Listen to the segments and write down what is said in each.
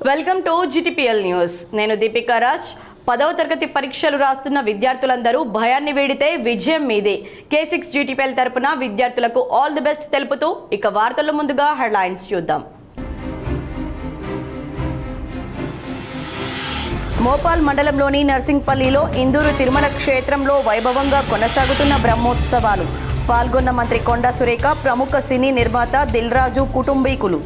Welcome to GTPL news. నేను దీపికా రాజ్. 10వ తరగతి పరీక్షలు రాస్తున్న విద్యార్థులందరూ భయాన్ని వీడితే విజయం మీదే. K6 జిటిపిఎల్ తరపున విద్యార్థులకు ఆల్ ది బెస్ట్ తెలుపుతూ ఇక వార్తల్లో ముందుగా హెడ్లైన్స్ చూద్దాం. మోపాల్ మండలంలోని నర్సింగ్పల్లిలో ఇందూరు తిరుమల క్షేత్రంలో వైభవంగా కొనసాగుతున్న బ్రహ్మోత్సవాలు. పాల్గొన్న మంత్రి కొండా సురేఖ, ప్రముఖ సినీ నిర్మాత దిల్ రాజు కుటుంబీకులు.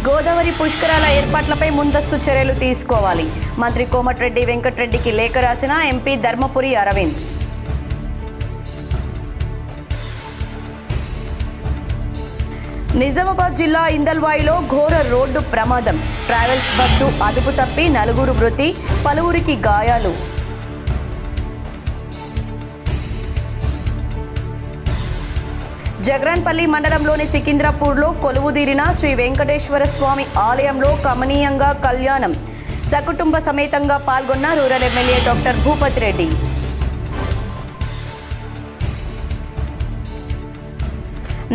గోదావరి పుష్కరాల ఏర్పాట్లపై ముందస్తు చర్యలు తీసుకోవాలి. మంత్రి కోమటిరెడ్డి వెంకటరెడ్డికి లేఖ రాసిన ఎంపీ ధర్మపురి అరవింద్. నిజామాబాద్ జిల్లా ఇందల్వాయిలో ఘోర రోడ్డు ప్రమాదం. ట్రావెల్స్ బస్సు అదుపు తప్పి 4 మృతి, పలువురికి గాయాలు. జగరాన్పల్లి మండలంలోని సికింద్రాపూర్లో కొలువుదీరిన శ్రీ వెంకటేశ్వర స్వామి ఆలయంలో కమనీయంగా కళ్యాణం. సకుటుంబ సమేతంగా పాల్గొన్న rural MLA doctor Bhupathi Reddy.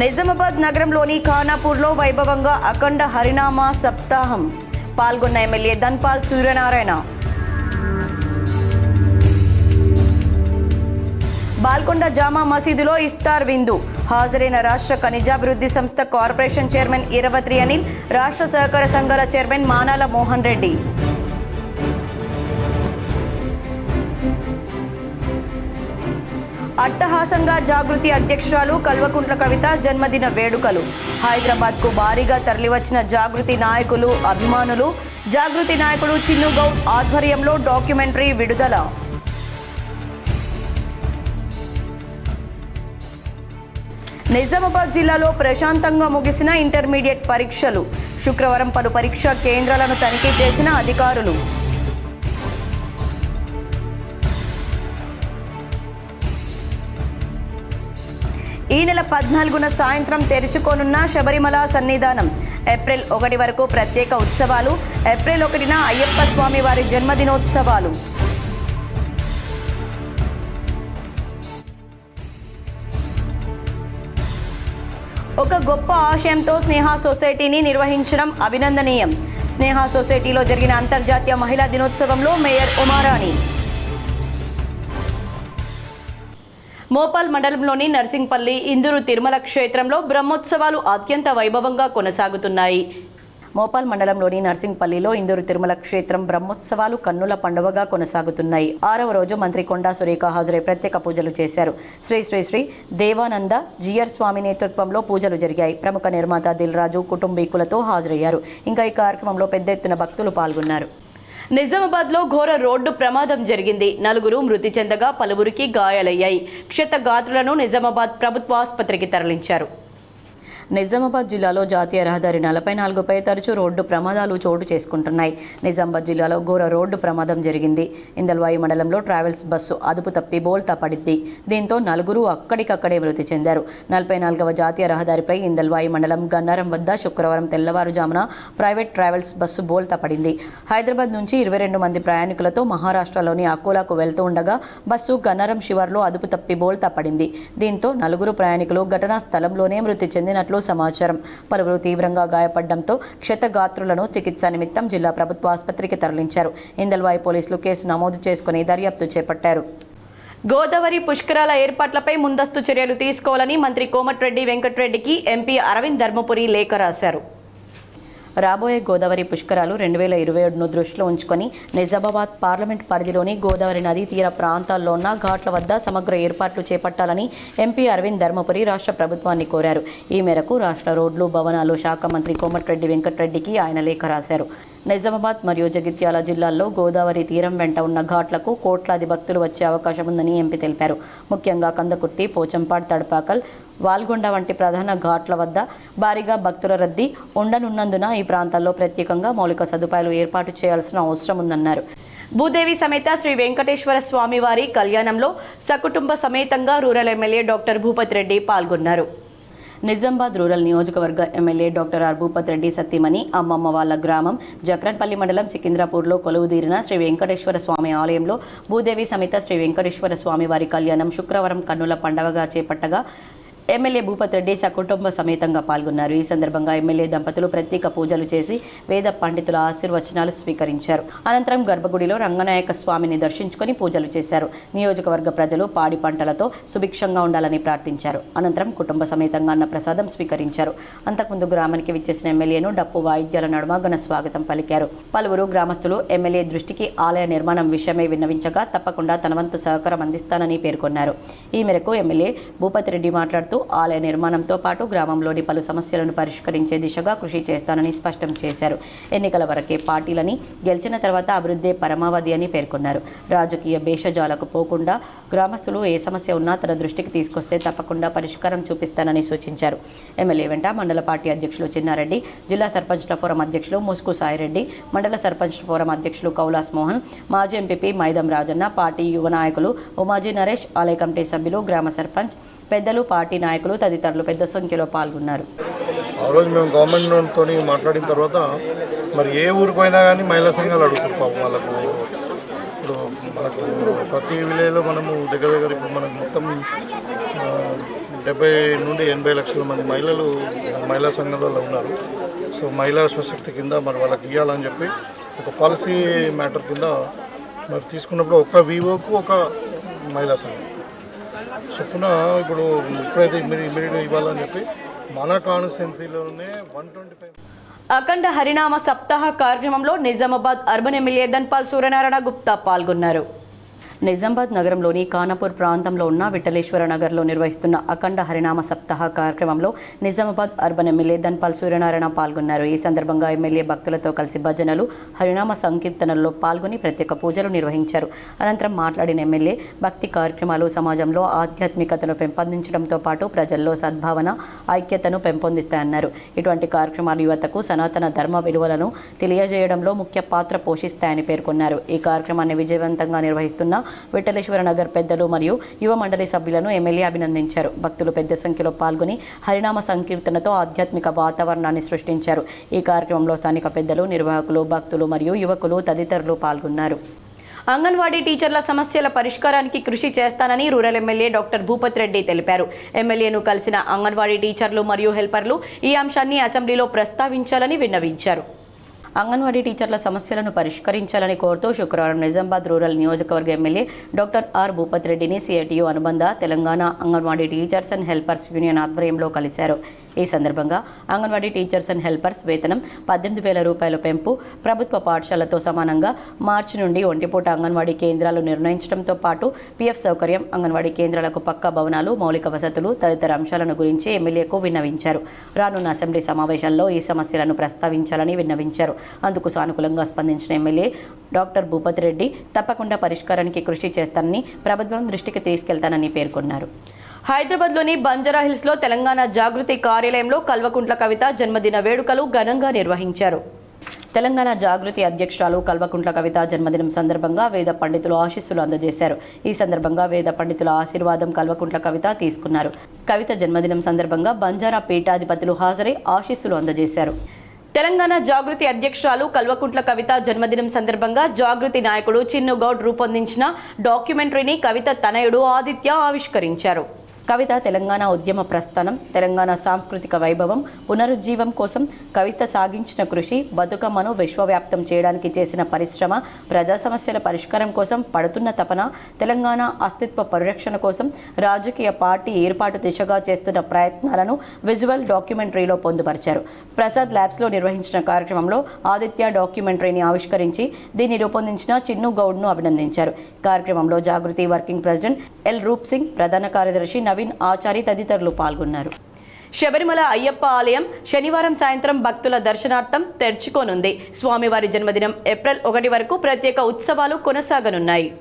Nizamabad నగరంలోని ఖానాపూర్లో వైభవంగా అఖండ హరినామ సప్తాహం. పాల్గొన్న ఎమ్మెల్యే ధన్పాల్ సూర్యనారాయణ. బాల్కొండ జామా మసీదులో ఇఫ్తార్ విందు. హాజరైన రాష్ట్ర ఖనిజాభివృద్ధి సంస్థ కార్పొరేషన్ చైర్మన్ ఇరవత్రి అనిల్, రాష్ట్ర సహకార సంఘాల చైర్మన్ మానాల మోహన్ రెడ్డి. అట్టహాసంగా జాగృతి అధ్యక్షురాలు కల్వకుంట్ల కవిత జన్మదిన వేడుకలు. హైదరాబాద్కు భారీగా తరలివచ్చిన జాగృతి నాయకులు, అభిమానులు. జాగృతి నాయకుడు చిన్ను గౌడ్ ఆధ్వర్యంలో డాక్యుమెంటరీ విడుదల. నిజామాబాద్ జిల్లాలో ప్రశాంతంగా ముగిసిన ఇంటర్మీడియట్ పరీక్షలు. శుక్రవారం పలు పరీక్షా కేంద్రాలను తనిఖీ చేసిన అధికారులు. ఈ నెల 14న సాయంత్రం తెరుచుకోనున్న శబరిమల సన్నిధానం. ఏప్రిల్ 1 వరకు ప్రత్యేక ఉత్సవాలు. ఏప్రిల్ 1న అయ్యప్ప స్వామి వారి జన్మదినోత్సవాలు. ఒక గొప్ప ఆశయంతో స్నేహ సొసైటీని నిర్వహించడం అభినందనీయం. స్నేహ సొసైటీలో జరిగిన అంతర్జాతీయ మహిళా దినోత్సవంలో మేయర్ ఉమారాణి. మోపాల్ మండలంలోని నర్సింగ్పల్లి ఇందూరు తిరుమల క్షేత్రంలో బ్రహ్మోత్సవాలు అత్యంత వైభవంగా కొనసాగుతున్నాయి. మోపాల్ మండలంలోని నర్సింగ్పల్లిలో ఇందూరు తిరుమల క్షేత్రం బ్రహ్మోత్సవాలు కన్నుల పండువగా కొనసాగుతున్నాయి. 6వ రోజు మంత్రి కొండా సురేఖ హాజరై ప్రత్యేక పూజలు చేశారు. శ్రీ శ్రీ శ్రీ దేవానంద జియర్ స్వామి నేతృత్వంలో పూజలు జరిగాయి. ప్రముఖ నిర్మాత దిల్ రాజు కుటుంబీకులతో హాజరయ్యారు. ఇంకా ఈ కార్యక్రమంలో పెద్ద ఎత్తున భక్తులు పాల్గొన్నారు. నిజామాబాద్లో ఘోర రోడ్డు ప్రమాదం జరిగింది. 4 మృతి చెందగా పలువురికి గాయాలయ్యాయి. క్షతగాత్రులను నిజామాబాద్ ప్రభుత్వ ఆసుపత్రికి తరలించారు. నిజామాబాద్ జిల్లాలో జాతీయ రహదారి 44పై తరచూ రోడ్డు ప్రమాదాలు చోటు చేసుకుంటున్నాయి. నిజామాబాద్ జిల్లాలో ఘోర రోడ్డు ప్రమాదం జరిగింది. ఇందల్వాయి మండలంలో ట్రావెల్స్ బస్సు అదుపు తప్పి బోల్తా పడింది. దీంతో 4 అక్కడికక్కడే మృతి చెందారు. 44వ జాతీయ రహదారిపై ఇందల్వాయి మండలం గన్నారం వద్ద శుక్రవారం తెల్లవారుజామున ప్రైవేట్ ట్రావెల్స్ బస్సు బోల్తా పడింది. హైదరాబాద్ నుంచి 22 మంది ప్రయాణికులతో మహారాష్ట్రలోని అకోలాకు వెళ్తూ ఉండగా బస్సు గన్నారం శివార్లో అదుపు తప్పి బోల్తా పడింది. దీంతో 4 ప్రయాణికులు ఘటనా స్థలంలోనే మృతి చెందినట్లు సమాచారం. పలువురు తీవ్రంగా గాయపడడంతో క్షతగాత్రులను చికిత్స నిమిత్తం జిల్లా ప్రభుత్వ ఆసుపత్రికి తరలించారు. ఇందల్వాయి పోలీసులు కేసు నమోదు చేసుకుని దర్యాప్తు చేపట్టారు. గోదావరి పుష్కరాల ఏర్పాట్లపై ముందస్తు చర్యలు తీసుకోవాలని మంత్రి కోమటిరెడ్డి వెంకటరెడ్డికి ఎంపీ అరవింద్ ధర్మపురి లేఖ రాశారు. రాబోయే గోదావరి పుష్కరాలు 2027ను దృష్టిలో ఉంచుకొని నిజామాబాద్ పార్లమెంట్ పరిధిలోని గోదావరి నదీ తీర ప్రాంతాల్లో ఉన్న ఘాట్ల వద్ద సమగ్ర ఏర్పాట్లు చేపట్టాలని ఎంపీ అరవింద్ ధర్మపురి రాష్ట్ర ప్రభుత్వాన్ని కోరారు. ఈ మేరకు రాష్ట్ర రోడ్లు భవనాలు శాఖ మంత్రి కోమటిరెడ్డి వెంకటరెడ్డికి ఆయన లేఖ రాశారు. నిజామాబాద్ మరియు జగిత్యాల జిల్లాల్లో గోదావరి తీరం వెంట ఉన్న ఘాట్లకు కోట్లాది భక్తులు వచ్చే అవకాశం ఉందని ఎంపీ తెలిపారు. ముఖ్యంగా కందకుర్తి, పోచంపాడ్, తడపాకల్, వాల్గొండ వంటి ప్రధాన ఘాట్ల వద్ద భారీగా భక్తుల రద్దీ ఉండనున్నందున ఈ ప్రాంతాల్లో ప్రత్యేకంగా మౌలిక సదుపాయాలు ఏర్పాటు చేయాల్సిన అవసరం ఉందన్నారు. భూదేవి సమేత శ్రీ వెంకటేశ్వర స్వామి వారి కళ్యాణంలో సకుటుంబ సమేతంగా rural MLA doctor Bhupathi Reddy పాల్గొన్నారు. నిజామాబాద్ రూరల్ నియోజకవర్గ MLA doctor R Bhupathi Reddy Sattimani అమ్మమ్మ వాళ్ళ గ్రామం జక్రన్పల్లి మండలం సికింద్రాపూర్లో కొలువుదీరిన శ్రీ వెంకటేశ్వర స్వామి ఆలయంలో భూదేవి సమేత శ్రీ వెంకటేశ్వర స్వామి వారి కళ్యాణం శుక్రవారం కన్నుల పండవగా చేపట్టగా ఎమ్మెల్యే భూపత్ రెడ్డి సకుటుంబ సమేతంగా పాల్గొన్నారు. ఈ సందర్భంగా ఎమ్మెల్యే దంపతులు ప్రత్యేక పూజలు చేసి వేద పండితుల ఆశీర్వచనాలు స్వీకరించారు. అనంతరం గర్భగుడిలో రంగనాయక స్వామిని దర్శించుకొని పూజలు చేశారు. నియోజకవర్గ ప్రజలు పాడి పంటలతో సుభిక్షంగా ఉండాలని ప్రార్థించారు. అనంతరం కుటుంబ సమేతంగా అన్న ప్రసాదం స్వీకరించారు. అంతకుముందు గ్రామానికి విచ్చేసిన ఎమ్మెల్యేను డప్పు వాయిద్యాల నడుమ ఘన స్వాగతం పలికారు. పలువురు గ్రామస్తులు ఎమ్మెల్యే దృష్టికి ఆలయ నిర్మాణం విషయమై విన్నవించగా తప్పకుండా తన వంతు సహకారం అందిస్తానని పేర్కొన్నారు. ఈ మేరకు ఎమ్మెల్యే భూపత్ రెడ్డి మాట్లాడుతూ ఆలయ నిర్మాణంతో పాటు గ్రామంలోని పలు సమస్యలను పరిష్కరించే దిశగా కృషి చేస్తానని స్పష్టం చేశారు. ఎన్నికల వరకే పార్టీలని, గెలిచిన తర్వాత అభివృద్ధి పరమావధి అని పేర్కొన్నారు. రాజకీయ భేషజాలకు పోకుండా గ్రామస్తులు ఏ సమస్య ఉన్నా తన దృష్టికి తీసుకొస్తే తప్పకుండా పరిష్కారం చూపిస్తానని సూచించారు. ఎమ్మెల్యే వెంట మండల పార్టీ అధ్యక్షులు చిన్నారెడ్డి, జిల్లా సర్పంచ్ల ఫోరం అధ్యక్షులు ముసుకు సాయిరెడ్డి, మండల సర్పంచ్ ఫోరం అధ్యక్షులు కౌలాస్ మోహన్, మాజీ ఎంపీపీ మైదం రాజన్న, పార్టీ యువ నాయకులు ఉమాజీ నరేష్, ఆలయ కమిటీ సభ్యులు, గ్రామ సర్పంచ్ పెద్దలు, పార్టీ నాయకులు తదితరులు పెద్ద సంఖ్యలో పాల్గొన్నారు. ఆ రోజు మేము గవర్నమెంట్తో మాట్లాడిన తర్వాత మరి ఏ ఊరికి పోయినా కానీ మహిళా సంఘాలు అడుగుతారు పాపం వాళ్ళకు. ఇప్పుడు మనకు ప్రతి విలేజ్లో మనము దగ్గర ఇప్పుడు మనకు మొత్తం 70 నుండి 80 లక్షల మంది మహిళలు మహిళా సంఘాలలో ఉన్నారు. సో మహిళా స్వశక్తి కింద మరి వాళ్ళకి ఇవ్వాలని చెప్పి ఒక పాలసీ మ్యాటర్ కింద మరి తీసుకున్నప్పుడు ఒక వివోకు ఒక మహిళా సంఘం చొప్పున ఇప్పుడు ఇప్పుడైతే ఇమీడియట్గా ఇవ్వాలని చెప్పి మన కాన్స్టిట్యున్సీలోనే 125. అఖండ హరినామ సప్తాహ కార్యక్రమంలో నిజామాబాద్ అర్బన్ ఎమ్మెల్యే ధన్పాల్ సూర్యనారాయణ గుప్తా పాల్గొన్నారు. నిజామాబాద్ నగరంలోని ఖానాపూర్ ప్రాంతంలో ఉన్న విఠలేశ్వర నగర్లో నిర్వహిస్తున్న అఖండ హరినామ సప్తాహ కార్యక్రమంలో నిజామాబాద్ అర్బన్ ఎమ్మెల్యే ధన్పాల్ సూర్యనారాయణ పాల్గొన్నారు. ఈ సందర్భంగా ఎమ్మెల్యే భక్తులతో కలిసి భజనలు, హరినామ సంకీర్తనల్లో పాల్గొని ప్రత్యేక పూజలు నిర్వహించారు. అనంతరం మాట్లాడిన ఎమ్మెల్యే భక్తి కార్యక్రమాలు సమాజంలో ఆధ్యాత్మికతను పెంపొందించడంతో పాటు ప్రజల్లో సద్భావన, ఐక్యతను పెంపొందిస్తాయన్నారు. ఇటువంటి కార్యక్రమాలు యువతకు సనాతన ధర్మ విలువలను తెలియజేయడంలో ముఖ్య పాత్ర పోషిస్తాయని పేర్కొన్నారు. ఈ కార్యక్రమాన్ని విజయవంతంగా నిర్వహిస్తున్న విఠలేశ్వర నగర్ పెద్దలు మరియు యువ మండలి సభ్యులను ఎమ్మెల్యే అభినందించారు. భక్తులు పెద్ద సంఖ్యలో పాల్గొని హరినామ సంకీర్తనతో ఆధ్యాత్మిక వాతావరణాన్ని సృష్టించారు. ఈ కార్యక్రమంలో స్థానిక పెద్దలు, నిర్వాహకులు, భక్తులు మరియు యువకులు తదితరులు పాల్గొన్నారు. అంగన్వాడీ టీచర్ల సమస్యల పరిష్కారానికి కృషి చేస్తానని rural MLA doctor Bhupat Reddy తెలిపారు. ఎమ్మెల్యేను కలిసిన అంగన్వాడీ టీచర్లు మరియు హెల్పర్లు ఈ అంశాన్ని అసెంబ్లీలో ప్రస్తావించాలని విన్నవించారు. అంగన్వాడీ టీచర్ల సమస్యలను పరిష్కరించాలని కోరుతూ శుక్రవారం నిజామాబాద్ రూరల్ నియోజకవర్గ ఎమ్మెల్యే డాక్టర్ ఆర్ భూపత్ రెడ్డిని సిఐటియు అనుబంధ Telangana anganwadi teachers and helpers union ఆధ్వర్యంలో కలిశారు. ఈ సందర్భంగా అంగన్వాడీ టీచర్స్ అండ్ హెల్పర్స్ వేతనం 18,000 రూపాయల పెంపు, ప్రభుత్వ పాఠశాలతో సమానంగా మార్చి నుండి ఒంటిపూట అంగన్వాడీ కేంద్రాలు నిర్ణయించడంతో పాటు పిఎఫ్ సౌకర్యం, అంగన్వాడీ కేంద్రాలకు పక్కా భవనాలు, మౌలిక వసతులు తదితర అంశాలను గురించి ఎమ్మెల్యేకు విన్నవించారు. రానున్న అసెంబ్లీ సమావేశాల్లో ఈ సమస్యలను ప్రస్తావించాలని విన్నవించారు. అందుకు సానుకూలంగా స్పందించిన ఎమ్మెల్యే డాక్టర్ భూపత్ రెడ్డి తప్పకుండా పరిష్కారానికి కృషి చేస్తానని, ప్రభుత్వం దృష్టికి తీసుకెళ్తానని పేర్కొన్నారు. హైదరాబాద్లోని బంజారాహిల్స్లో తెలంగాణ జాగృతి కార్యాలయంలో కల్వకుంట్ల కవిత జన్మదిన వేడుకలు ఘనంగా నిర్వహించారు. తెలంగాణ జాగృతి అధ్యక్షురాలు కల్వకుంట్ల కవిత జన్మదినం సందర్భంగా వేద పండితులు ఆశీస్సులు అందజేశారు. ఈ సందర్భంగా వేద పండితుల ఆశీర్వాదం కల్వకుంట్ల కవిత తీసుకున్నారు. కవిత జన్మదినం సందర్భంగా బంజారా పీఠాధిపతులు హాజరై ఆశీస్సులు అందజేశారు. తెలంగాణ జాగృతి అధ్యక్షురాలు కల్వకుంట్ల కవిత జన్మదినం సందర్భంగా జాగృతి నాయకుడు చిన్ను గౌడ్ రూపొందించిన డాక్యుమెంటరీని కవిత తనయుడు ఆదిత్య ఆవిష్కరించారు. కవిత తెలంగాణ ఉద్యమ ప్రస్థానం, తెలంగాణ సాంస్కృతిక వైభవం పునరుజ్జీవం కోసం కవిత సాగించిన కృషి, బతుకమ్మను విశ్వవ్యాప్తం చేయడానికి చేసిన పరిశ్రమ, ప్రజా సమస్యల పరిష్కారం కోసం పడుతున్న తపన, తెలంగాణ అస్తిత్వ పరిరక్షణ కోసం రాజకీయ పార్టీ ఏర్పాటు దిశగా చేస్తున్న ప్రయత్నాలను విజువల్ డాక్యుమెంటరీలో పొందుపరిచారు. ప్రసాద్ ల్యాబ్స్లో నిర్వహించిన కార్యక్రమంలో ఆదిత్య డాక్యుమెంటరీని ఆవిష్కరించి దీన్ని రూపొందించిన చిన్ను గౌడ్ను అభినందించారు. కార్యక్రమంలో జాగృతి వర్కింగ్ ప్రెసిడెంట్ ఎల్ రూప్ సింగ్, ప్రధాన కార్యదర్శి నవీన్ ఆచారి తదితరులు పాల్గొన్నారు. శబరిమల అయ్యప్ప ఆలయం శనివారం సాయంత్రం భక్తుల దర్శనార్థం తెరుచుకోనుంది. స్వామివారి జన్మదినం ఏప్రిల్ 1 వరకు ప్రత్యేక ఉత్సవాలు కొనసాగనున్నాయి.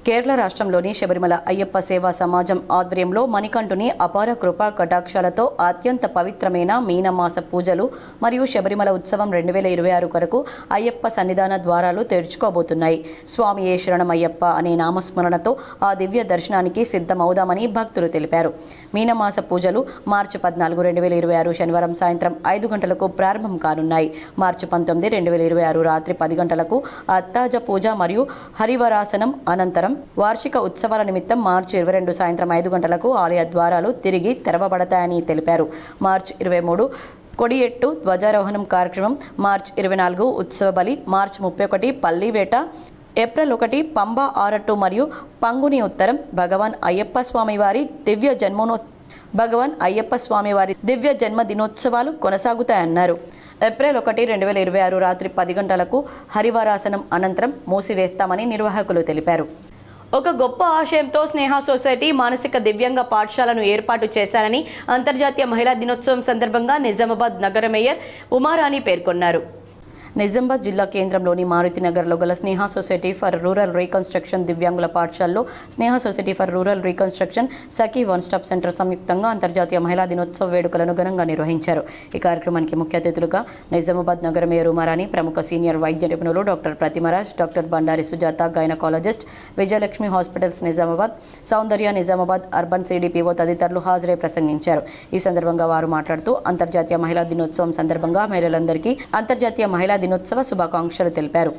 కేరళ రాష్ట్రంలోని శబరిమల అయ్యప్ప సేవా సమాజం ఆధ్వర్యంలో మణికంఠుని అపార కృపా కటాక్షాలతో అత్యంత పవిత్రమైన మీనమాస పూజలు మరియు శబరిమల ఉత్సవం 2026 కొరకు అయ్యప్ప సన్నిధాన ద్వారాలు తెరుచుకోబోతున్నాయి. స్వామి ఏ శరణమయ్యప్ప అనే నామస్మరణతో ఆ దివ్య దర్శనానికి సిద్ధమవుదామని భక్తులు తెలిపారు. మీనమాస పూజలు మార్చి 14, 2026 శనివారం సాయంత్రం 5 గంటలకు ప్రారంభం కానున్నాయి. మార్చి 19, 2026 రాత్రి 10 గంటలకు అత్తాజ పూజ మరియు హరివరాసనం అనంతరం శుక్రవారం వార్షిక ఉత్సవాల నిమిత్తం మార్చి 22 సాయంత్రం 5 గంటలకు ఆలయ ద్వారాలు తిరిగి తెరవబడతాయని తెలిపారు. మార్చి 23 కొడియెట్టు ధ్వజారోహణం కార్యక్రమం, మార్చి 24 ఉత్సవ బలి, మార్చి 31 పల్లివేట, ఏప్రిల్ 1 పంబ ఆరట్టు మరియు పంగుని ఉత్తరం భగవాన్ అయ్యప్ప స్వామివారి దివ్య జన్మదినోత్సవాలు కొనసాగుతాయన్నారు. ఏప్రిల్ 1, 2026 రాత్రి 10 గంటలకు హరివారాసనం అనంతరం మూసివేస్తామని నిర్వాహకులు తెలిపారు. ఒక గొప్ప ఆశయంతో స్నేహ సొసైటీ మానసిక దివ్యాంగ పాఠశాలను ఏర్పాటు చేశారని అంతర్జాతీయ మహిళా దినోత్సవం సందర్భంగా నిజామాబాద్ నగర మేయర్ ఉమారాణి పేర్కొన్నారు. నిజామాబాద్ జిల్లా కేంద్రంలోని మారుతినగర్లో గల Sneha society for rural reconstruction దివ్యాంగుల పాఠశాలలో Sneha society for rural reconstruction Sakhi one stop centre సంయుక్తంగా అంతర్జాతీయ మహిళా దినోత్సవ వేడుకలను ఘనంగా నిర్వహించారు. ఈ కార్యక్రమానికి ముఖ్య అతిథులుగా నిజామాబాద్ నగర మేయర్ ఉమారాణి, ప్రముఖ సీనియర్ వైద్య నిపుణులు doctor Pratimaraj, doctor Bandari Sujatha, gynaecologist, Vijayalakshmi hospitals Nizamabad, Soundarya Nizamabad, urban CDPO తదితరులు హాజరై ప్రసంగించారు. ఈ సందర్భంగా వారు మాట్లాడుతూ అంతర్జాతీయ మహిళా దినోత్సవం సందర్భంగా మహిళలందరికీ అంతర్జాతీయ మహిళా దినోత్సవ శుభాకాంక్షలు తెలిపారు.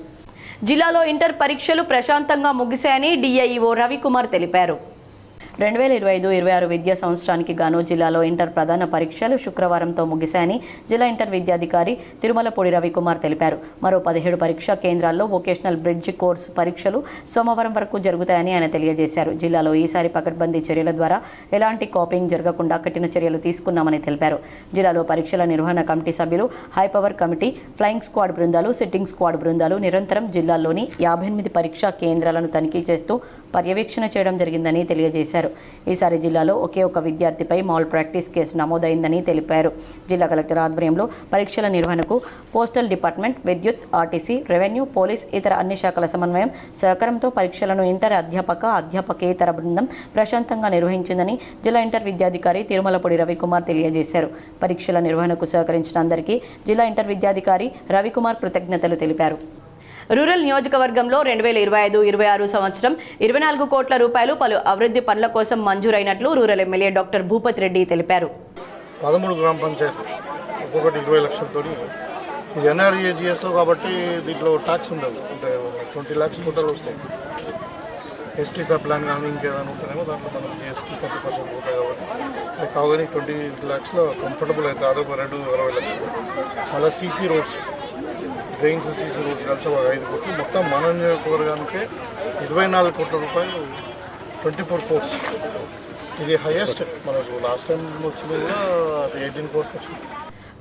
జిల్లాలో ఇంటర్ పరీక్షలు ప్రశాంతంగా ముగిశాయని డిఐఈఓ రవికుమార్ తెలిపారు. 2025-26 విద్యా సంవత్సరానికి గాను జిల్లాలో ఇంటర్ ప్రధాన పరీక్షలు శుక్రవారంతో ముగిశాయని జిల్లా ఇంటర్ విద్యాధికారి తిరుమలపూడి రవికుమార్ తెలిపారు. మరో 17 పరీక్షా కేంద్రాల్లో వొకేషనల్ బ్రిడ్జ్ కోర్సు పరీక్షలు సోమవారం వరకు జరుగుతాయని ఆయన తెలియజేశారు. జిల్లాలో ఈసారి పకడ్బందీ చర్యల ద్వారా ఎలాంటి కాపింగ్ జరగకుండా కఠిన చర్యలు తీసుకున్నామని తెలిపారు. జిల్లాలో పరీక్షల నిర్వహణ కమిటీ సభ్యులు, హైపవర్ కమిటీ, ఫ్లయింగ్ స్క్వాడ్ బృందాలు, సిట్టింగ్ స్క్వాడ్ బృందాలు నిరంతరం జిల్లాలోని 58 పరీక్షా కేంద్రాలను తనిఖీ చేస్తూ పర్యవేక్షణ చేయడం జరిగిందని తెలియజేశారు. ఈసారి జిల్లాలో ఒకే ఒక విద్యార్థిపై మాల్ ప్రాక్టీస్ కేసు నమోదైందని తెలిపారు. జిల్లా కలెక్టర్ ఆధ్వర్యంలో పరీక్షల నిర్వహణకు పోస్టల్ డిపార్ట్మెంట్, విద్యుత్, ఆర్టీసీ, రెవెన్యూ, పోలీస్, ఇతర అన్ని శాఖల సమన్వయం సహకారంతో పరీక్షలను ఇంటర్ అధ్యాపకేతర బృందం ప్రశాంతంగా నిర్వహించిందని జిల్లా ఇంటర్ విద్యాధికారి తిరుమలపూడి రవికుమార్ తెలియజేశారు. పరీక్షల నిర్వహణకు సహకరించిన అందరికీ జిల్లా ఇంటర్ విద్యాధికారి రవికుమార్ కృతజ్ఞతలు తెలిపారు. రూరల్ నియోజకవర్గంలో 2025-26 సంవత్సరం 24 కోట్ల రూపాయలు పలు అభివృద్ధి పనుల కోసం మంజూరైనట్లు rural MLA doctor Bhupathi Reddy తెలిపారు. 13 గ్రామ పంచాయతీ ఒక్కొక్కటి 20 లక్షలతో ఇది ఎన్ఆర్ఈజిఎస్లో కాబట్టి దీంట్లో ట్యాక్స్ ఉండదు. అంటే 20 lakhs టోటల్ వస్తాయి. ఎస్టీ సబ్ ప్లాన్ కానీ ఇంకేదైనా ఉంటేనేమో దాంట్లో మనం జిఎస్టీ 30% పోతాయి కాబట్టి కావాలి 20 lakhsలో కంఫర్టబుల్ అవుతుంది. అదొక 20 లక్షలు. మళ్ళీ CC roads, drains, CC roads కలిసి ఒక 5 కోట్లు, మొత్తం మన నియోజకవర్గానికి 24 కోట్ల రూపాయలు, 24 crores. ఇది హైయెస్ట్. మనకు లాస్ట్ టైం వచ్చింది కూడా 18 crores వచ్చింది.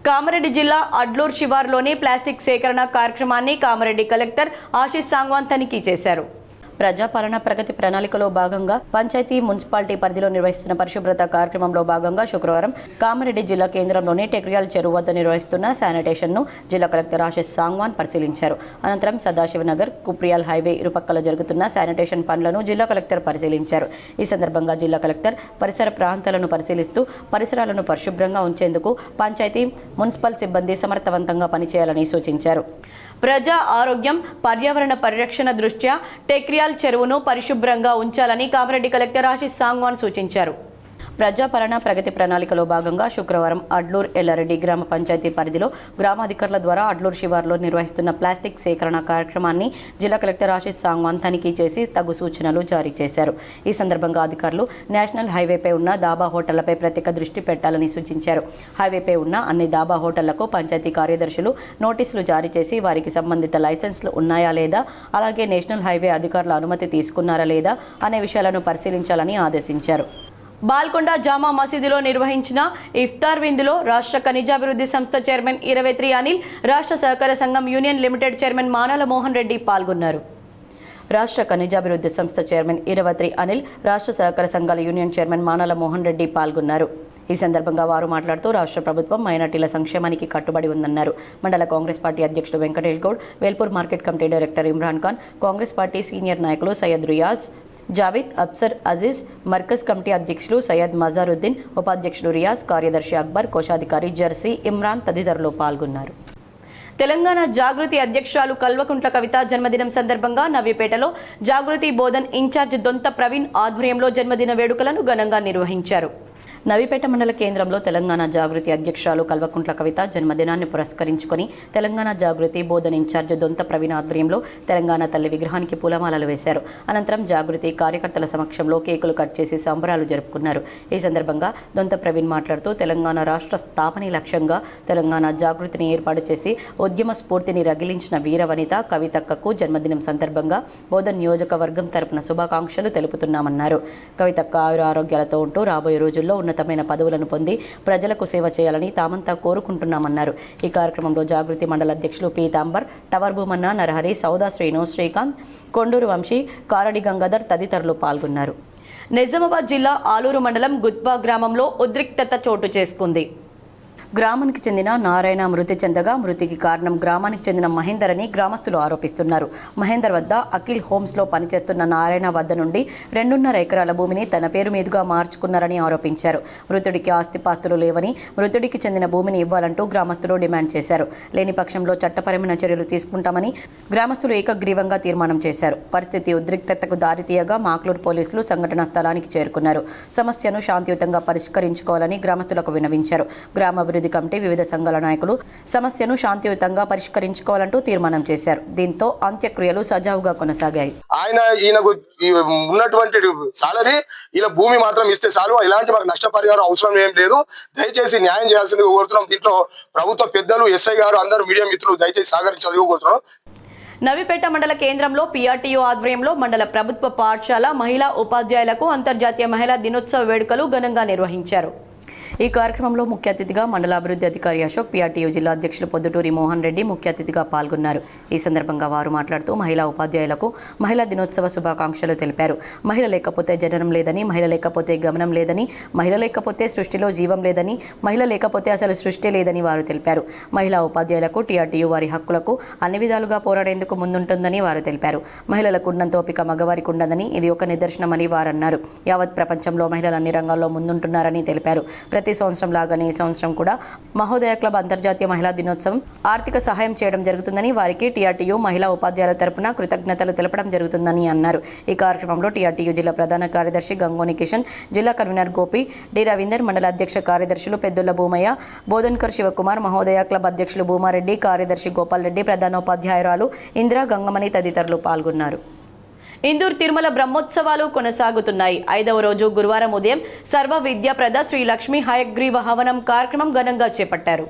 కామారెడ్డి జిల్లా అడ్లూరు శివారులోని ప్లాస్టిక్ సేకరణ కార్యక్రమాన్ని కామారెడ్డి కలెక్టర్ ఆశీష్ సాంగ్వాన్ తనిఖీ చేశారు. ప్రజాపాలన ప్రగతి ప్రణాళికలో భాగంగా పంచాయతీ, మున్సిపాలిటీ పరిధిలో నిర్వహిస్తున్న పరిశుభ్రత కార్యక్రమంలో భాగంగా శుక్రవారం కామారెడ్డి జిల్లా కేంద్రంలోని టెక్రియాల్ చెరువు వద్ద నిర్వహిస్తున్న శానిటేషన్ను జిల్లా కలెక్టర్ ఆశీష్ సాంగ్వాన్ పరిశీలించారు. అనంతరం సదాశివనగర్, కుప్రియాల్ హైవే ఇరుపక్కల జరుగుతున్న శానిటేషన్ పనులను జిల్లా కలెక్టర్ పరిశీలించారు. ఈ సందర్భంగా జిల్లా కలెక్టర్ పరిసర ప్రాంతాలను పరిశీలిస్తూ పరిసరాలను పరిశుభ్రంగా ఉంచేందుకు పంచాయతీ, మున్సిపల్ సిబ్బంది సమర్థవంతంగా పనిచేయాలని సూచించారు. ప్రజా ఆరోగ్యం, పర్యావరణ పరిరక్షణ దృష్ట్యా టెక్రియాల్ చెరువును పరిశుభ్రంగా ఉంచాలని కామారెడ్డి కలెక్టర్ ఆశీష్ సాంగ్వాన్ సూచించారు. ప్రజాపాలన ప్రగతి ప్రణాళికలో భాగంగా శుక్రవారం అడ్లూరు ఎల్లారెడ్డి గ్రామ పంచాయతీ పరిధిలో గ్రామాధికారుల ద్వారా అడ్లూరు శివార్లో నిర్వహిస్తున్న ప్లాస్టిక్ సేకరణ కార్యక్రమాన్ని జిల్లా కలెక్టర్ ఆశీష్ సాంగ్వాన్ తనిఖీ చేసి తగు సూచనలు జారీ చేశారు. ఈ సందర్భంగా అధికారులు నేషనల్ హైవేపై ఉన్న దాబా హోటళ్లపై ప్రత్యేక దృష్టి పెట్టాలని సూచించారు. హైవేపై ఉన్న అన్ని దాబా హోటళ్లకు పంచాయతీ కార్యదర్శులు నోటీసులు జారీ చేసి వారికి సంబంధిత లైసెన్స్లు ఉన్నాయా లేదా, అలాగే నేషనల్ హైవే అధికారుల అనుమతి తీసుకున్నారా లేదా అనే విషయాలను పరిశీలించాలని ఆదేశించారు. బాల్కొండ జామా మసీదులో నిర్వహించిన ఇఫ్తార్ విందులో రాష్ట్ర ఖనిజాభివృద్ధి సంస్థ చైర్మన్ 23 అనిల్, రాష్ట్ర సహకార సంఘం union limited chairman Manala Mohan Reddy పాల్గొన్నారు. రాష్ట్ర ఖనిజాభివృద్ధి సంస్థ చైర్మన్ 23 అనిల్, రాష్ట్ర సహకార సంఘాల యూనియన్ చైర్మన్ మానాల మోహన్ రెడ్డి పాల్గొన్నారు. ఈ సందర్భంగా వారు మాట్లాడుతూ రాష్ట్ర ప్రభుత్వం మైనార్టీల సంక్షేమానికి కట్టుబడి ఉందన్నారు. మండల కాంగ్రెస్ పార్టీ అధ్యక్షుడు Venkatesh Goud, Velpur market committee director Imran Khan, Congress party senior నాయకులు సయ్యద్ రియాజ్, జావేద్, అబ్సర్ అజీజ్, మర్కజ్ కమిటీ అధ్యక్షులు సయ్యద్ మజారుద్దీన్, ఉపాధ్యక్షులు రియాజ్, కార్యదర్శి అక్బర్, కోశాధికారి జర్సీ, ఇమ్రాన్ తదితరులు పాల్గొన్నారు. తెలంగాణ జాగృతి అధ్యక్షురాలు కల్వకుంట్ల కవిత జన్మదినం సందర్భంగా నవీపేటలో జాగృతి బోధన్ ఇన్ఛార్జ్ దొంత ప్రవీణ్ ఆధ్వర్యంలో జన్మదిన వేడుకలను ఘనంగా నిర్వహించారు. నవీపేట మండల కేంద్రంలో తెలంగాణ జాగృతి అధ్యక్షురాలు కల్వకుంట్ల కవిత జన్మదినాన్ని పురస్కరించుకొని తెలంగాణ జాగృతి బోధన ఇన్ఛార్జ్ దొంత ప్రవీణ ఆధ్వర్యంలో తెలంగాణ తల్లి విగ్రహానికి పూలమాలలు వేశారు. అనంతరం జాగృతి కార్యకర్తల సమక్షంలో కేకులు కట్ చేసి సంబరాలు జరుపుకున్నారు. ఈ సందర్భంగా దొంత ప్రవీణ్ మాట్లాడుతూ తెలంగాణ రాష్ట్ర స్థాపన లక్ష్యంగా తెలంగాణ జాగృతిని ఏర్పాటు చేసి ఉద్యమ స్ఫూర్తిని రగిలించిన వీరవనిత కవితక్కకు జన్మదినం సందర్భంగా బోధన నియోజకవర్గం తరపున శుభాకాంక్షలు తెలుపుతున్నామన్నారు. కవితక్క ఆరోగ్యాలతో ఉంటూ రాబోయే రోజుల్లో ఉన్నతమైన పదవులను పొంది ప్రజలకు సేవ చేయాలని తామంతా కోరుకుంటున్నామన్నారు. ఈ కార్యక్రమంలో జాగృతి మండల అధ్యక్షులు పీతాంబర్, టవర్ భూమన్న, నరహరి, సౌదా శ్రీను, శ్రీకాంత్, కొండూరు వంశీ, కారడి గంగాధర్ తదితరులు పాల్గొన్నారు. నిజామాబాద్ జిల్లా ఆలూరు మండలం గుత్బా గ్రామంలో ఉద్రిక్తత చోటు చేసుకుంది. గ్రామానికి చెందిన నారాయణ మృతి చెందగా మృతికి కారణం గ్రామానికి చెందిన మహేందర్ అని గ్రామస్తులు ఆరోపిస్తున్నారు. మహేందర్ వద్ద అఖిల్ హోమ్స్లో పనిచేస్తున్న నారాయణ వద్ద నుండి 2.5 ఎకరాల భూమిని తన పేరు మీదుగా మార్చుకున్నారని ఆరోపించారు. మృతుడికి ఆస్తిపాస్తులు లేవని, మృతుడికి చెందిన భూమిని ఇవ్వాలంటూ గ్రామస్తులు డిమాండ్ చేశారు. లేని పక్షంలో చట్టపరమైన చర్యలు తీసుకుంటామని గ్రామస్తులు ఏకగ్రీవంగా తీర్మానం చేశారు. పరిస్థితి ఉద్రిక్తతకు దారితీయగా మాక్లూరు పోలీసులు సంఘటనా స్థలానికి చేరుకున్నారు. సమస్యను శాంతియుతంగా పరిష్కరించుకోవాలని గ్రామస్తులకు విన్నవించారు. గ్రామ కమిటీ వివిధ సంఘాల నాయకులు సమస్యను శాంతియుతంగా పరిష్కరించుకోవాలంటూ తీర్మానం చేశారు. దీంతో అంత్యక్రియలు సజావుగా కొనసాగాయి. ఈయనకు ఉన్నటువంటి సాలరీ ఇలా భూమి మాత్రం ఇస్తే చాలు, ఇలాంటి మాకు నష్టపరిహారం అవసరం ఏం లేదు. దయచేసి న్యాయం చేయాల్సింది కోరుతున్నాం. దీంట్లో ప్రభుత్వ పెద్దలు, ఎస్ఐ గారు, అందరూ మీడియా మిత్రులు దయచేసి సహకరించాలని కోరుతున్నాం. నవీపేట మండల కేంద్రంలో పీఆర్టీయూ ఆధ్వర్యంలో మండల ప్రభుత్వ పాఠశాల మహిళా ఉపాధ్యాయులకు అంతర్జాతీయ మహిళా దినోత్సవ వేడుకలు ఘనంగా నిర్వహించారు. ఈ కార్యక్రమంలో ముఖ్య అతిథిగా మండల అభివృద్ధి అధికారి అశోక్, పీఆర్టీయూ జిల్లా అధ్యక్షులు పొద్దుటూరి మోహన్ రెడ్డి ముఖ్య అతిథిగా పాల్గొన్నారు. ఈ సందర్భంగా వారు మాట్లాడుతూ మహిళా ఉపాధ్యాయులకు మహిళా దినోత్సవ శుభాకాంక్షలు తెలిపారు. మహిళ లేకపోతే జననం లేదని, మహిళ లేకపోతే గమనం లేదని, మహిళ లేకపోతే సృష్టిలో జీవం లేదని, మహిళ లేకపోతే అసలు సృష్టి లేదని వారు తెలిపారు. మహిళా ఉపాధ్యాయులకు టీఆర్టీయూ వారి హక్కులకు అన్ని విధాలుగా పోరాడేందుకు ముందుంటుందని వారు తెలిపారు. మహిళలకు ఉన్నంత ఓపిక మగవారికి ఉండదని ఇది ఒక నిదర్శనమని వారన్నారు. యావత్ ప్రపంచంలో మహిళలు అన్ని రంగాల్లో ముందుంటున్నారని తెలిపారు. ప్రతి సంవత్సరం లాగానే ఈ సంవత్సరం కూడా మహోదయ క్లబ్ అంతర్జాతీయ మహిళా దినోత్సవం ఆర్థిక సహాయం చేయడం జరుగుతుందని, వారికి టీఆర్టీయూ మహిళా ఉపాధ్యాయుల తరపున కృతజ్ఞతలు తెలపడం జరుగుతుందని అన్నారు. ఈ కార్యక్రమంలో టీఆర్టీయూ జిల్లా ప్రధాన కార్యదర్శి గంగోని కిషన్, జిల్లా కన్వీనర్ గోపి, డి రవీందర్, మండల అధ్యక్ష కార్యదర్శులు పెద్దుల భూమయ్య, బోధన్కర్ శివకుమార్, మహోదయ క్లబ్ అధ్యక్షులు భూమారెడ్డి, కార్యదర్శి గోపాల్ రెడ్డి, ప్రధానోపాధ్యాయురాలు ఇందిరా గంగమణి తదితరులు పాల్గొన్నారు. ఇందూర్ తిరుమల బ్రహ్మోత్సవాలు కొనసాగుతున్నాయి. 5వ రోజు గురువారం ఉదయం సర్వ విద్యాప్రద శ్రీ లక్ష్మీ హయగ్రీవ హవనం కార్యక్రమం ఘనంగా చేపట్టారు.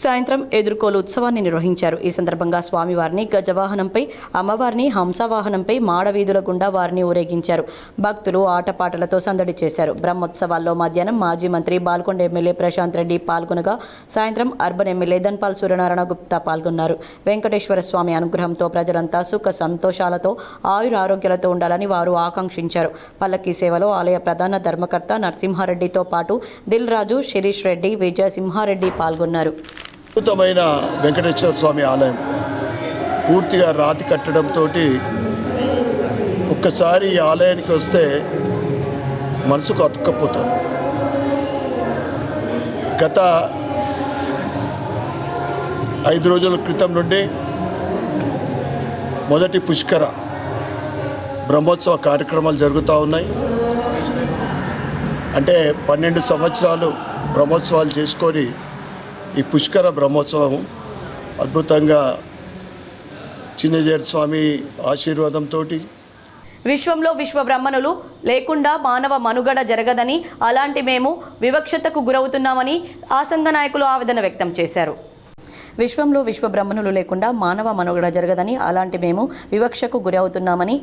సాయంత్రం ఎదుర్కోలు ఉత్సవాన్ని నిర్వహించారు. ఈ సందర్భంగా స్వామివారిని గజవాహనంపై, అమ్మవారిని హంసవాహనంపై మాడవీధుల గుండా వారిని ఊరేగించారు. భక్తులు ఆటపాటలతో సందడి చేశారు. బ్రహ్మోత్సవాల్లో మధ్యాహ్నం మాజీ మంత్రి బాల్కొండ ఎమ్మెల్యే ప్రశాంత్ రెడ్డి పాల్గొనగా సాయంత్రం అర్బన్ ఎమ్మెల్యే ధన్పాల్ సూర్యనారాయణ గుప్తా పాల్గొన్నారు. వెంకటేశ్వర స్వామి అనుగ్రహంతో ప్రజలంతా సుఖ సంతోషాలతో ఆయురారోగ్యాలతో ఉండాలని వారు ఆకాంక్షించారు. పల్లకీ సేవలో ఆలయ ప్రధాన ధర్మకర్త నరసింహారెడ్డితో పాటు దిల్ రాజు, శిరీష్ రెడ్డి, విజయ సింహారెడ్డి పాల్గొన్నారు. అద్భుతమైన వెంకటేశ్వర స్వామి ఆలయం పూర్తిగా రాతి కట్టడంతో ఒక్కసారి ఈ ఆలయానికి వస్తే మనసుకు అతుక్కపోతాం. గత 5 రోజుల క్రితం నుండి మొదటి పుష్కర బ్రహ్మోత్సవ కార్యక్రమాలు జరుగుతూ ఉన్నాయి. అంటే 12 సంవత్సరాలు బ్రహ్మోత్సవాలు చేసుకొని ఈ పుష్కర బ్రహ్మోత్సవం అద్భుతంగా చిన్నజేరు స్వామి ఆశీర్వాదంతో విశ్వంలో విశ్వ బ్రహ్మణులు లేకుండా మానవ మనుగడ జరగదని, అలాంటి మేము వివక్షతకు గురవుతున్నామని ఆ సంఘ నాయకులు ఆవేదన వ్యక్తం చేశారు. విశ్వంలో విశ్వ బ్రహ్మణులు లేకుండా మానవ మనుగడ జరగదని, అలాంటి మేము వివక్షకు గురవుతున్నామని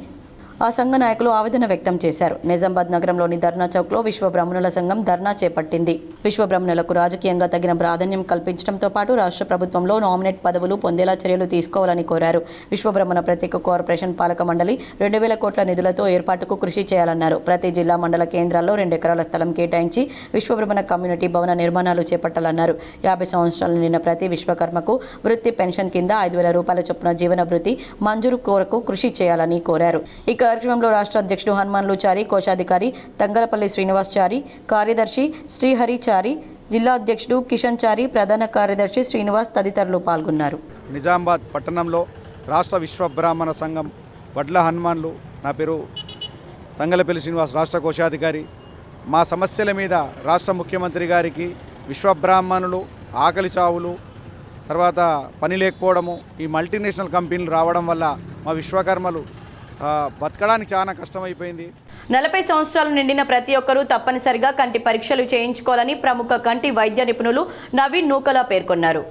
ఆ సంఘ నాయకులు ఆవేదన వ్యక్తం చేశారు. నిజామాబాద్ నగరంలోని ధర్నా చౌక్లో విశ్వ బ్రాహ్మణుల సంఘం ధర్నా చేపట్టింది. విశ్వ బ్రాహ్మణులకు రాజకీయంగా తగిన ప్రాధాన్యం కల్పించడంతో పాటు రాష్ట్ర ప్రభుత్వంలో నామినేట్ పదవులు పొందేలా చర్యలు తీసుకోవాలని కోరారు. విశ్వ బ్రాహ్మణ ప్రత్యేక కార్పొరేషన్ పాలక మండలి 2000 కోట్ల నిధులతో ఏర్పాటుకు కృషి చేయాలన్నారు. ప్రతి జిల్లా మండల కేంద్రాల్లో 2 ఎకరాల స్థలం కేటాయించి విశ్వ బ్రాహ్మణ కమ్యూనిటీ భవన నిర్మాణాలు చేపట్టాలన్నారు. 50 సంవత్సరాలు నిన్న ప్రతి విశ్వకర్మకు వృత్తి పెన్షన్ కింద 5,000 రూపాయల చొప్పున జీవన భృతి మంజూరు కోరకు కృషి చేయాలని కోరారు. ఈ కార్యక్రమంలో రాష్ట్ర అధ్యక్షుడు హనుమాన్లు చారి, కోశాధికారి తంగలపల్లి శ్రీనివాస్ చారి, కార్యదర్శి శ్రీహరి చారి, జిల్లా అధ్యక్షుడు కిషన్ చారి, ప్రధాన కార్యదర్శి శ్రీనివాస్ తదితరులు పాల్గొన్నారు. నిజామాబాద్ పట్టణంలో రాష్ట్ర విశ్వ బ్రాహ్మణ సంఘం వడ్ల హనుమాన్లు, నా పేరు తంగలపల్లి శ్రీనివాస్, రాష్ట్ర కోశాధికారి. మా సమస్యల మీద రాష్ట్ర ముఖ్యమంత్రి గారికి విశ్వబ్రాహ్మణులు, ఆకలి చావులు, తర్వాత పని లేకపోవడము, ఈ మల్టీనేషనల్ కంపెనీలు రావడం వల్ల మా విశ్వకర్మలు బతకడానికి చాలా కష్టమైపోయింది. 40 సంవత్సరాలు నిండిన ప్రతి ఒక్కరూ తప్పనిసరిగా కంటి పరీక్షలు చేయించుకోవాలని ప్రముఖ కంటి వైద్య నిపుణులు నవీన్ నూకల పేర్కొన్నారు.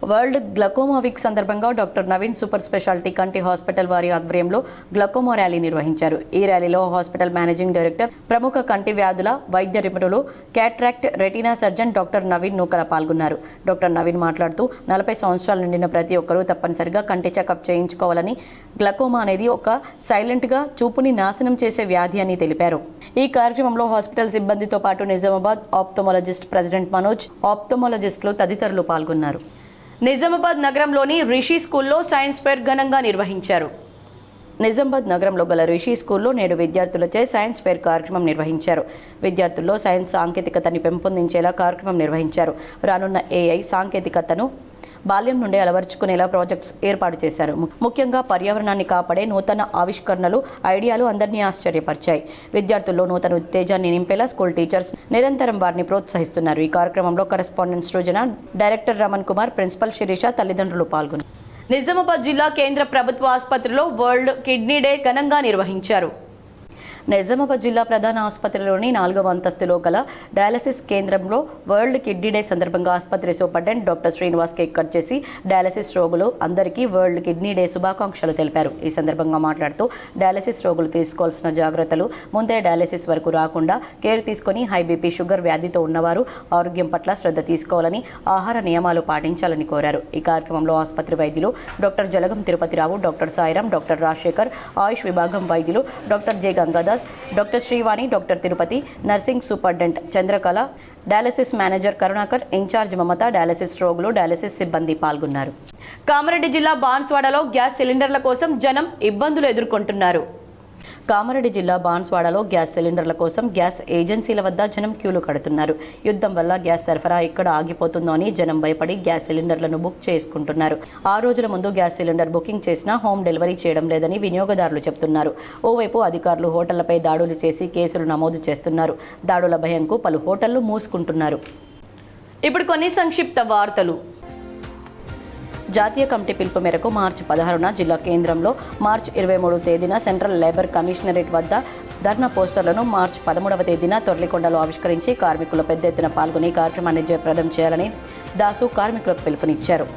వరల్డ్ గ్లకోమా వీక్ సందర్భంగా డాక్టర్ నవీన్ సూపర్ స్పెషాలిటీ కంటి హాస్పిటల్ వారి ఆధ్వర్యంలో గ్లకోమా ర్యాలీ నిర్వహించారు. ఈ ర్యాలీలో హాస్పిటల్ మేనేజింగ్ డైరెక్టర్, ప్రముఖ కంటి వ్యాధుల వైద్య నిపుణులు, cataract retina surgeon doctor Naveen Nukala పాల్గొన్నారు. డాక్టర్ నవీన్ మాట్లాడుతూ 40 సంవత్సరాలు నిండిన ప్రతి ఒక్కరూ తప్పనిసరిగా కంటి చెకప్ చేయించుకోవాలని, గ్లకోమా అనేది ఒక సైలెంట్గా చూపుని నాశనం చేసే వ్యాధి అని తెలిపారు. ఈ కార్యక్రమంలో హాస్పిటల్ సిబ్బందితో పాటు నిజామాబాద్ ఆప్థమోలజిస్ట్ ప్రెసిడెంట్ మనోజ్, ఆప్థమోలజిస్టులు తదితరులు పాల్గొన్నారు. నిజామాబాద్ నగరంలోని రిషి స్కూల్లో సైన్స్ ఫెయిర్ ఘనంగా నిర్వహించారు. నిజామాబాద్ నగరంలో గల రిషి స్కూల్లో నేడు విద్యార్థులచే సైన్స్ ఫెయిర్ కార్యక్రమం నిర్వహించారు. విద్యార్థుల్లో సైన్స్ సాంకేతికతని పెంపొందించేలా కార్యక్రమం నిర్వహించారు. రానున్న AI సాంకేతికతను బాల్యం నుండి అలవర్చుకునేలా ప్రాజెక్ట్స్ ఏర్పాటు చేశారు. ముఖ్యంగా పర్యావరణాన్ని కాపాడే నూతన ఆవిష్కరణలు, ఐడియాలు అందరినీ ఆశ్చర్యపరిచాయి. విద్యార్థుల్లో నూతన ఉత్తేజాన్ని నింపేలా స్కూల్ టీచర్స్ నిరంతరం వారిని ప్రోత్సహిస్తున్నారు. ఈ కార్యక్రమంలో కరెస్పాండెంట్ సృజన, డైరెక్టర్ రమణ్ కుమార్, ప్రిన్సిపల్ శిరీష తల్లిదండ్రులు పాల్గొన్నారు. నిజామాబాద్ జిల్లా కేంద్ర ప్రభుత్వ ఆసుపత్రిలో వరల్డ్ కిడ్నీ డే ఘనంగా నిర్వహించారు. నిజామాబాద్ జిల్లా ప్రధాన ఆసుపత్రిలోని 4వ అంతస్తులో గల డయాలసిస్ కేంద్రంలో వరల్డ్ కిడ్నీ డే సందర్భంగా ఆసుపత్రి superintendent doctor Srinivas cake cut చేసి డయాలసిస్ రోగులు అందరికీ వరల్డ్ కిడ్నీ డే శుభాకాంక్షలు తెలిపారు. ఈ సందర్భంగా మాట్లాడుతూ డయాలసిస్ రోగులు తీసుకోవాల్సిన జాగ్రత్తలు, ముందే డయాలసిస్ వరకు రాకుండా కేర్ తీసుకొని హై బీపీ, షుగర్ వ్యాధితో ఉన్నవారు ఆరోగ్యం పట్ల శ్రద్ధ తీసుకోవాలని, ఆహార నియమాలు పాటించాలని కోరారు. ఈ కార్యక్రమంలో ఆసుపత్రి వైద్యులు doctor Jalagam Tirupathirao, doctor Sairam, doctor Rajasekhar, AYUSH విభాగం వైద్యులు doctor J Gangadas, doctor Srivani, doctor Tirupathi, nursing superintendent Chandrakala, dialysis manager Karunakar, incharge Mamatha, dialysis రోగులు, డయాలసిస్ సిబ్బంది పాల్గొన్నారు. కామారెడ్డి జిల్లా బాన్స్వాడలో గ్యాస్ సిలిండర్ల కోసం జనం ఇబ్బందులు ఎదుర్కొంటున్నారు. కామారెడ్డి జిల్లా బాన్స్వాడలో గ్యాస్ సిలిండర్ల కోసం గ్యాస్ ఏజెన్సీల వద్ద జనం క్యూలు కడుతున్నారు. యుద్ధం వల్ల గ్యాస్ సరఫరా ఎక్కడ ఆగిపోతుందో అని జనం భయపడి గ్యాస్ సిలిండర్లను బుక్ చేసుకుంటున్నారు. 6 రోజుల ముందు గ్యాస్ సిలిండర్ బుకింగ్ చేసినా హోమ్ డెలివరీ చేయడం లేదని వినియోగదారులు చెబుతున్నారు. ఓవైపు అధికారులు హోటళ్లపై దాడులు చేసి కేసులు నమోదు చేస్తున్నారు. దాడుల భయంకు పలు హోటళ్లు మూసుకుంటున్నారు. ఇప్పుడు కొన్ని సంక్షిప్త వార్తలు. జాతీయ కమిటీ పిలుపు మేరకు మార్చి 16న జిల్లా కేంద్రంలో, మార్చి 23 తేదీన సెంట్రల్ లేబర్ కమిషనరేట్ వద్ద ధర్నా పోస్టర్లను, మార్చి 13వ తేదీన తొర్లికొండలో ఆవిష్కరించి కార్మికులు పెద్ద ఎత్తున పాల్గొని కార్యక్రమాన్ని జయప్రదం చేయాలని దాసు కార్మికులకు పిలుపునిచ్చారు.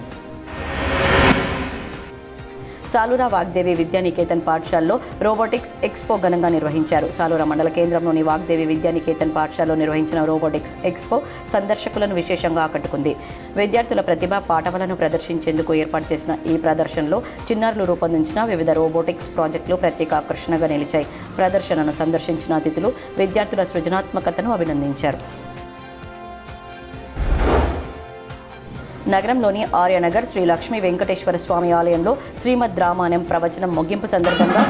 సాలూరా వాగ్దేవి విద్యానికేతన్ పాఠశాలలో రోబోటిక్స్ ఎక్స్పో ఘనంగా నిర్వహించారు. సాలూరా మండల కేంద్రంలోని వాగ్దేవి విద్యానికేతన్ పాఠశాలలో నిర్వహించిన రోబోటిక్స్ ఎక్స్పో సందర్శకులను విశేషంగా ఆకట్టుకుంది. విద్యార్థుల ప్రతిభ పాఠవాలను ప్రదర్శించేందుకు ఏర్పాటు చేసిన ఈ ప్రదర్శనలో చిన్నారులు రూపొందించిన వివిధ రోబోటిక్స్ ప్రాజెక్టులు ప్రత్యేక ఆకర్షణగా నిలిచాయి. ప్రదర్శనను సందర్శించిన అతిథులు విద్యార్థుల సృజనాత్మకతను అభినందించారు. నగరంలోని ఆర్యనగర్ శ్రీ లక్ష్మీ వెంకటేశ్వర స్వామి ఆలయంలో శ్రీమద్ రామాయణం ప్రవచనం ముగింపు సందర్భంగా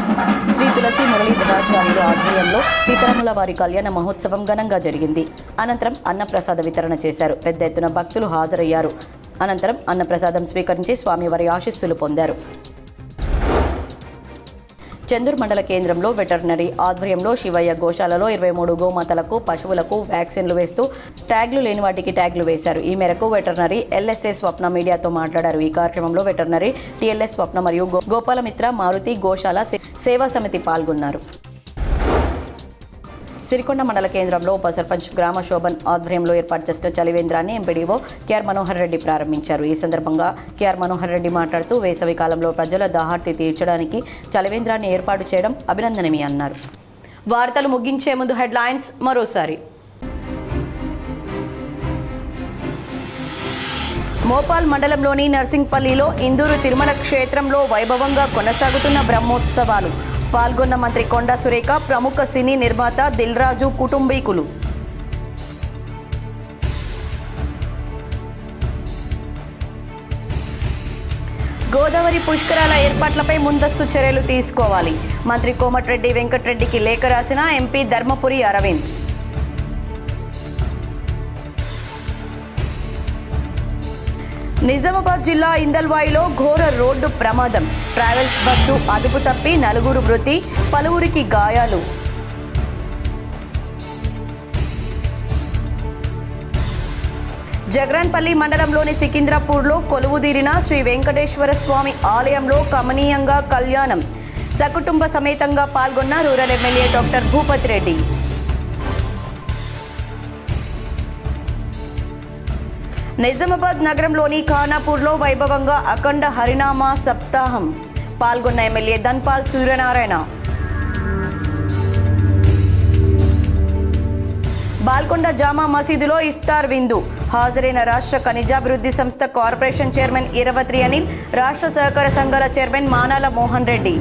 శ్రీ తులసి మురళీధరాచార్యులు ఆధ్వర్యంలో సీతారాముల వారి కళ్యాణ మహోత్సవం ఘనంగా జరిగింది. అనంతరం అన్నప్రసాద వితరణ చేశారు. పెద్ద ఎత్తున భక్తులు హాజరయ్యారు. అనంతరం అన్నప్రసాదం స్వీకరించి స్వామివారి ఆశీస్సులు పొందారు. చందూర్ మండల కేంద్రంలో వెటర్నరీ ఆధ్వర్యంలో శివయ్య గోశాలలో 23 గోమాతలకు, పశువులకు వ్యాక్సిన్లు వేస్తూ ట్యాగ్లు లేని వాటికి ట్యాగ్లు వేశారు. ఈ మేరకు వెటర్నరీ LSA స్వప్న మీడియాతో మాట్లాడారు. ఈ కార్యక్రమంలో వెటర్నరీ TLS స్వప్న మరియు గోపాలమిత్ర మారుతి గోశాల సేవా సమితి పాల్గొన్నారు. సిరికొండ మండల కేంద్రంలో ఉప సర్పంచ్ గ్రామ శోభన్ ఆధ్వర్యంలో ఏర్పాటు చేసిన చలివేంద్రాన్ని ఎంపీడీఓ KR మనోహర్ రెడ్డి ప్రారంభించారు. ఈ సందర్భంగా KR మనోహర్ రెడ్డి మాట్లాడుతూ వేసవి కాలంలో ప్రజల దాహార్తి తీర్చడానికి చలివేంద్రాన్ని ఏర్పాటు చేయడం అభినందనీయమని అన్నారు. వార్తలు ముగించే ముందు హెడ్లైన్స్ మరోసారి. మోపాల్ మండలంలోని నర్సింగ్పల్లిలో ఇందూరు తిరుమల క్షేత్రంలో వైభవంగా కొనసాగుతున్న బ్రహ్మోత్సవాలు. పాల్గొన్న మంత్రి కొండా సురేఖ, ప్రముఖ సినీ నిర్మాత దిల్ రాజు కుటుంబీకులు. గోదావరి పుష్కరాల ఏర్పాట్లపై ముందస్తు చర్యలు తీసుకోవాలి. మంత్రి కోమటిరెడ్డి వెంకటరెడ్డికి లేఖ రాసిన ఎంపీ ధర్మపురి అరవింద్. నిజామాబాద్ జిల్లా ఇందల్వాయిలో ఘోర రోడ్డు ప్రమాదం. ట్రావెల్స్ బస్సు అదుపు తప్పి 4 మృతి, పలువురికి గాయాలు. జగరాన్పల్లి మండలంలోని సికింద్రాపూర్లో కొలువుదీరిన శ్రీ వెంకటేశ్వర స్వామి ఆలయంలో కమనీయంగా కళ్యాణం సకుటుంబ సమేతంగా పాల్గొన్న rural MLA doctor Bhupathi Reddy. Nizamabad నగరంలోని ఖానాపూర్లో వైభవంగా అఖండ హరినామ సప్తాహం పాల్గొన్న ఎమ్మెల్యే ధన్పాల్ సూర్యనారాయణ. బాల్కొండ జామా మసీదులో ఇఫ్తార్ విందు హాజరైన రాష్ట్ర ఖనిజాభివృద్ధి సంస్థ కార్పొరేషన్ చైర్మన్ ఇరవత్రి అనిల్, రాష్ట్ర సహకార సంఘాల చైర్మన్ మానాల మోహన్ రెడ్డి.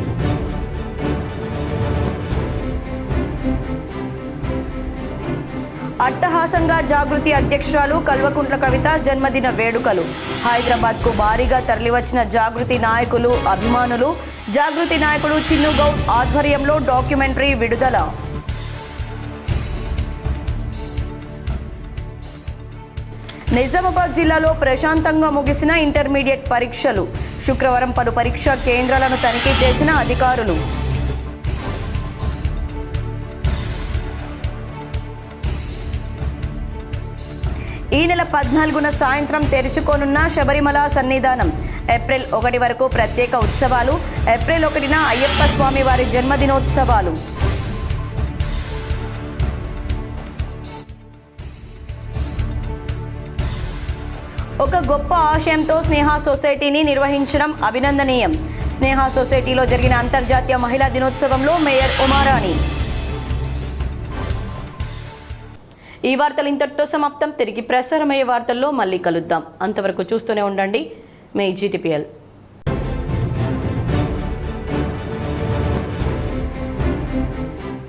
అట్టహాసంగా జాగృతి అధ్యక్షురాలు కల్వకుంట్ల కవిత జన్మదిన వేడుకలు. హైదరాబాద్కు భారీగా తరలివచ్చిన జాగృతి నాయకులు, అభిమానులు. జాగృతి నాయకుడు చిన్ను గౌడ్ ఆధ్వర్యంలో డాక్యుమెంటరీ విడుదల. నిజామాబాద్ జిల్లాలో ప్రశాంతంగా ముగిసిన ఇంటర్మీడియట్ పరీక్షలు. శుక్రవారం పలు పరీక్షా కేంద్రాలను తనిఖీ చేసిన అధికారులు. ఈ నెల 14న సాయంత్రం తెరుచుకోనున్న శబరిమల సన్నిధానం. ఏప్రిల్ 1 వరకు ప్రత్యేక ఉత్సవాలు. ఏప్రిల్ 1న అయ్యప్ప స్వామి వారి జన్మదినోత్సవాలు. ఒక గొప్ప ఆశయంతో స్నేహ సొసైటీని నిర్వహించడం అభినందనీయం. స్నేహ సొసైటీలో జరిగిన అంతర్జాతీయ మహిళా దినోత్సవంలో మేయర్ ఉమారాణి. ఈ వార్తలు ఇంతటితో సమాప్తం. తిరిగి ప్రసారమయ్యే వార్తల్లో మళ్ళీ కలుద్దాం. అంతవరకు చూస్తూనే ఉండండి మీ GTPL.